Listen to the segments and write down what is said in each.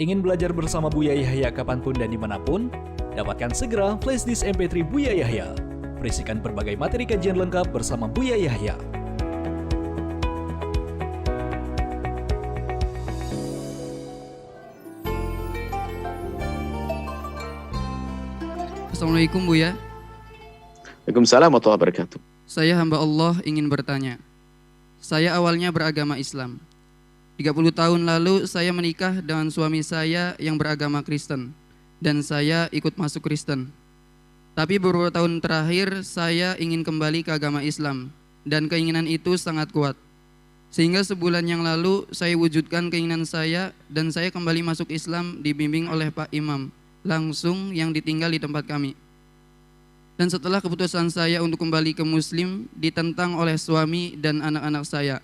Ingin belajar bersama Buya Yahya kapanpun dan dimanapun? Dapatkan segera flashdisk MP3 Buya Yahya. Berisikan berbagai materi kajian lengkap bersama Buya Yahya. Assalamualaikum Buya. Waalaikumsalam warahmatullahi wabarakatuh. Saya hamba Allah ingin bertanya. Saya awalnya beragama Islam. 30 tahun lalu saya menikah dengan suami saya yang beragama Kristen. Dan saya ikut masuk Kristen. Tapi beberapa tahun terakhir saya ingin kembali ke agama Islam. Dan keinginan itu sangat kuat. Sehingga sebulan yang lalu saya wujudkan keinginan saya. Dan saya kembali masuk Islam dibimbing oleh Pak Imam. Langsung yang ditinggal di tempat kami. Dan setelah keputusan saya untuk kembali ke Muslim ditentang oleh suami dan anak-anak saya.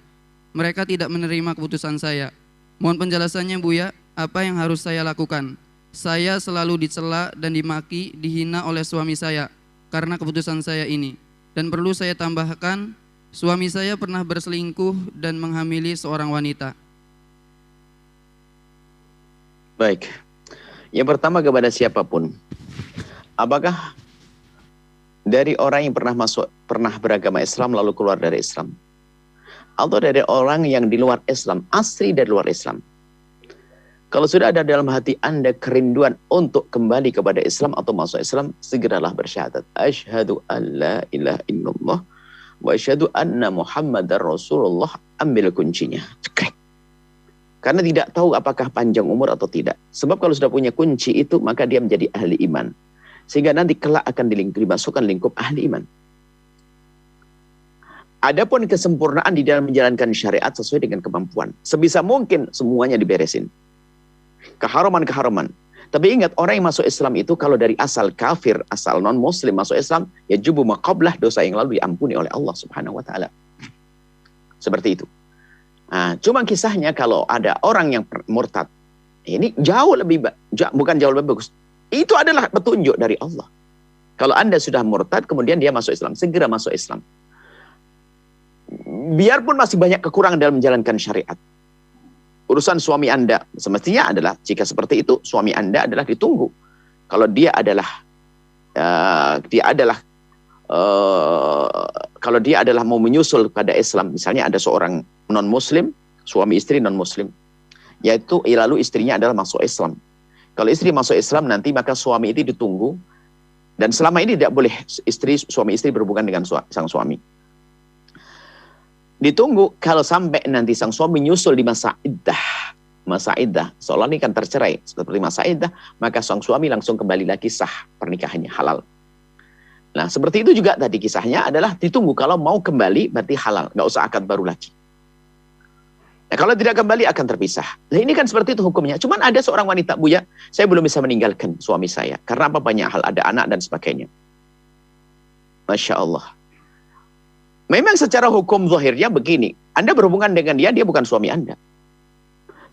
Mereka tidak menerima keputusan saya. Mohon penjelasannya Buya, apa yang harus saya lakukan? Saya selalu dicela dan dimaki, dihina oleh suami saya karena keputusan saya ini. Dan perlu saya tambahkan, suami saya pernah berselingkuh dan menghamili seorang wanita. Baik. Yang pertama kepada siapapun. Apakah dari orang yang pernah beragama Islam lalu keluar dari Islam? Atau dari orang yang di luar Islam, asli dari luar Islam? Kalau sudah ada dalam hati Anda kerinduan untuk kembali kepada Islam atau masuk Islam, segeralah bersyahadat. Asyhadu an la ilaha illallah wa asyhadu anna Muhammadar Rasulullah. Ambil kuncinya. Cekrek. Karena tidak tahu apakah panjang umur atau tidak. Sebab kalau sudah punya kunci itu, maka dia menjadi ahli iman. Sehingga nanti kelak akan dimasukkan lingkup ahli iman. Adapun kesempurnaan di dalam menjalankan syariat sesuai dengan kemampuan. Sebisa mungkin semuanya diberesin. Keharaman-keharaman. Tapi ingat, orang yang masuk Islam itu kalau dari asal kafir, asal non-muslim masuk Islam, ya jubu maqablah, dosa yang lalu diampuni oleh Allah Subhanahu wa Ta'ala. Seperti itu. Nah, cuma kisahnya kalau ada orang yang murtad, ini jauh lebih bukan jauh lebih bagus. Itu adalah petunjuk dari Allah. Kalau Anda sudah murtad, kemudian dia masuk Islam, segera masuk Islam. Biarpun masih banyak kekurangan dalam menjalankan syariat. Urusan suami Anda semestinya adalah, jika seperti itu, suami Anda adalah ditunggu. Kalau dia adalah kalau dia adalah mau menyusul pada Islam, misalnya ada seorang non-muslim, suami istri non-muslim, yaitu lalu istrinya adalah masuk Islam. Kalau istri masuk Islam nanti, maka suami itu ditunggu, dan selama ini tidak boleh suami istri berhubungan dengan sang suami. Ditunggu, kalau sampai nanti sang suami nyusul di masa iddah, seolah ini kan tercerai seperti masa iddah, maka sang suami langsung kembali lagi sah pernikahannya, halal. Nah, seperti itu juga tadi kisahnya adalah ditunggu, kalau mau kembali berarti halal, nggak usah akad baru lagi. Nah, kalau tidak kembali akan terpisah. Nah, ini kan seperti itu hukumnya. Cuman ada seorang wanita, Buya, saya belum bisa meninggalkan suami saya. Karena apa? Banyak hal, ada anak dan sebagainya. Masya Allah. Memang secara hukum zahirnya begini. Anda berhubungan dengan dia bukan suami Anda.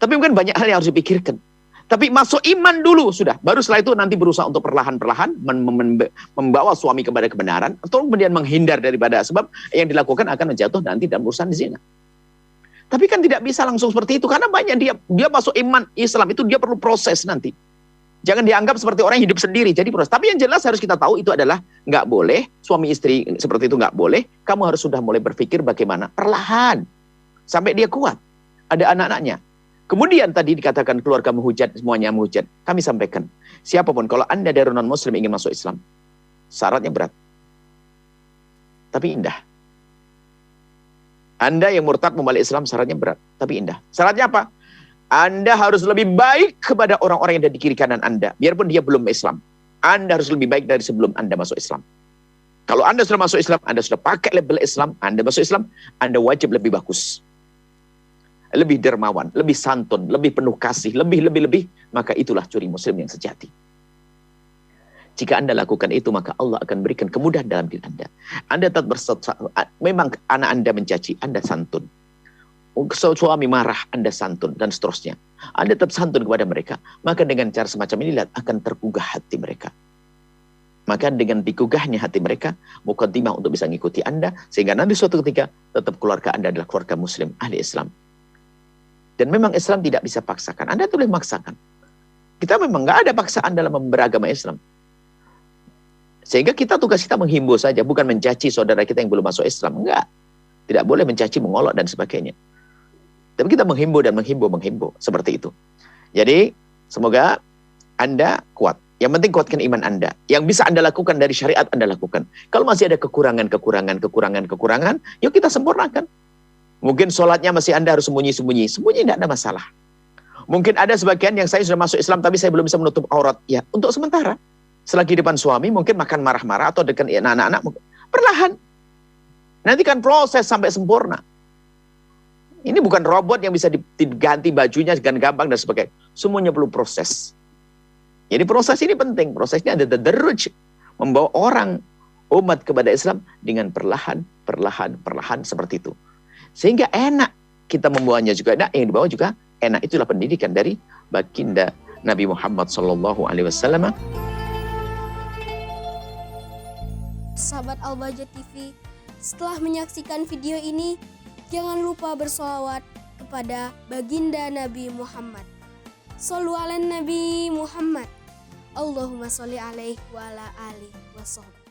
Tapi mungkin banyak hal yang harus dipikirkan. Tapi masuk iman dulu sudah. Baru setelah itu nanti berusaha untuk perlahan-perlahan membawa suami kepada kebenaran. Atau kemudian menghindar daripada, sebab yang dilakukan akan menjatuh nanti dalam urusan zina. Tapi kan tidak bisa langsung seperti itu. Karena banyak dia masuk iman Islam itu dia perlu proses nanti. Jangan dianggap seperti orang yang hidup sendiri. Jadi proses. Tapi yang jelas harus kita tahu itu adalah nggak boleh suami istri seperti itu, nggak boleh. Kamu harus sudah mulai berpikir bagaimana perlahan sampai dia kuat. Ada anak-anaknya. Kemudian tadi dikatakan keluarga menghujat, semuanya menghujat. Kami sampaikan, siapapun kalau Anda dari non-muslim ingin masuk Islam, syaratnya berat. Tapi indah. Anda yang murtad membalik Islam, syaratnya berat, tapi indah. Syaratnya apa? Anda harus lebih baik kepada orang-orang yang ada di kiri kanan Anda. Biarpun dia belum Islam. Anda harus lebih baik dari sebelum Anda masuk Islam. Kalau Anda sudah masuk Islam, Anda sudah pakai label Islam, Anda masuk Islam, Anda wajib lebih bagus. Lebih dermawan, lebih santun, lebih penuh kasih, lebih. Maka itulah curi muslim yang sejati. Jika Anda lakukan itu, maka Allah akan berikan kemudahan dalam diri Anda. Anda tetap memang anak Anda mencaci, Anda santun. Suami marah, Anda santun, dan seterusnya. Anda tetap santun kepada mereka. Maka dengan cara semacam ini, lihat, akan tergugah hati mereka. Maka dengan digugahnya hati mereka, mukaddimah untuk bisa mengikuti Anda, sehingga nanti suatu ketika, tetap keluarga Anda adalah keluarga muslim, ahli Islam. Dan memang Islam tidak bisa paksakan. Anda boleh memaksakan. Kita memang nggak ada paksaan dalam beragama Islam. Sehingga tugas kita menghimbau saja, bukan mencaci saudara kita yang belum masuk Islam. Enggak. Tidak boleh mencaci, mengolok, dan sebagainya. Tapi kita menghimbau dan menghimbau. Seperti itu. Jadi, semoga Anda kuat. Yang penting kuatkan iman Anda. Yang bisa Anda lakukan dari syariat, Anda lakukan. Kalau masih ada kekurangan, yuk kita sempurnakan. Mungkin sholatnya masih Anda harus sembunyi. Sembunyi tidak ada masalah. Mungkin ada sebagian yang saya sudah masuk Islam, tapi saya belum bisa menutup aurat. Ya, untuk sementara. Selagi depan suami, mungkin makan marah-marah, atau dekat anak-anak, perlahan. Nanti kan proses sampai sempurna. Ini bukan robot yang bisa diganti bajunya dengan gampang dan sebagainya. Semuanya perlu proses. Jadi proses ini penting. Prosesnya ada tadarruj, membawa orang, umat kepada Islam dengan perlahan seperti itu. Sehingga enak kita membawanya juga. Nah, yang dibawa juga enak. Itulah pendidikan dari baginda Nabi Muhammad SAW. Sahabat Al-Bahjah TV, setelah menyaksikan video ini, jangan lupa bersolawat kepada baginda Nabi Muhammad. Shollu ala Nabi Muhammad. Allahumma sholli alaihi wa ala alihi wa sahbihi.